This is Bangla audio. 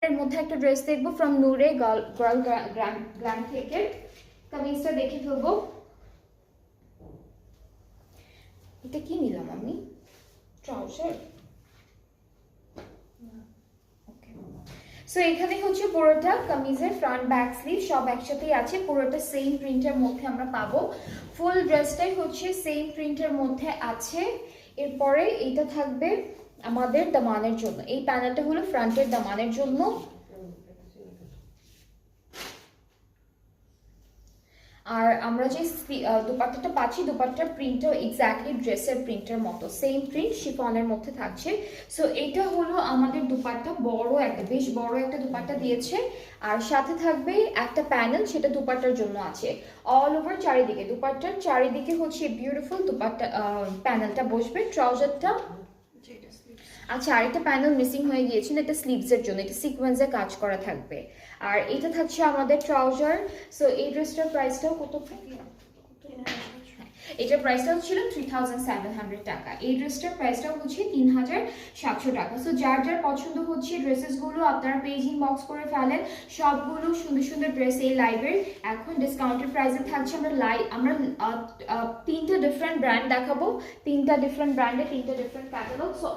এর মধ্যে একটা ড্রেস দেখবো ফ্রম নূরে গার্ল গ্ল্যাম থেকে। কামিজটা দেখে ফেলবো। এটা কি নিলাম আমি? ট্রাউজার। সো এখানে হচ্ছে পুরোটা কামিজের ফ্রন্ট ব্যাক স্লিভ সব একসাথেই আছে, পুরোটা সেম প্রিন্টের মধ্যে আমরা পাবো। ফুল ড্রেসটাই হচ্ছে সেম প্রিন্টের মধ্যে আছে। এরপরে এইটা থাকবে আমাদের দামানের জন্য, এই প্যানেলটা হলো ফ্রন্টের দামানের জন্য। আর আমরা যে দুপাট্টাটা পাচ্ছি, দুপাট্টার প্রিন্টও এক্স্যাক্টলি ড্রেসের প্রিন্টের মতো, সেম প্রিন্ট শিফনের মধ্যে থাকছে। সো এটা হলো আমাদের দুপাট্টা, বড় একটা, বেশ বড় একটা দুপাট্টা দিয়েছে। আর সাথে থাকবে একটা প্যানেল, সেটা দুপাট্টার জন্য আছে। অল ওভার চারিদিকে, দুপাট্টার চারিদিকে হচ্ছে বিউটিফুল দুপাট্টা প্যানেলটা বসবে। ট্রাউজারটা, আচ্ছা আরেকটা প্যানেল মিসিং হয়ে গিয়েছিল, এটা স্লিভসের জন্য, এটা সিকোয়েন্সে কাজ করা থাকবে। আর এটা থাকছে আমাদের ট্রাউজার। সো এই ড্রেসটার প্রাইসটাও কত? এটার প্রাইসটাও ছিল 3700 টাকা। এই ড্রেসটার প্রাইসটাও হচ্ছে 3700 টাকা। সো যার যার পছন্দ হচ্ছে ড্রেসেসগুলো আপনারা পেজ ইনবক্স করে ফেলেন। সবগুলো সুন্দর সুন্দর ড্রেস এই লাইভের এখন ডিসকাউন্টেড প্রাইসে থাকছে। আমরা তিনটা ডিফারেন্ট ব্র্যান্ড দেখাবো, তিনটা ডিফারেন্ট ব্র্যান্ডে তিনটা ডিফারেন্ট ক্যাটালগ। সো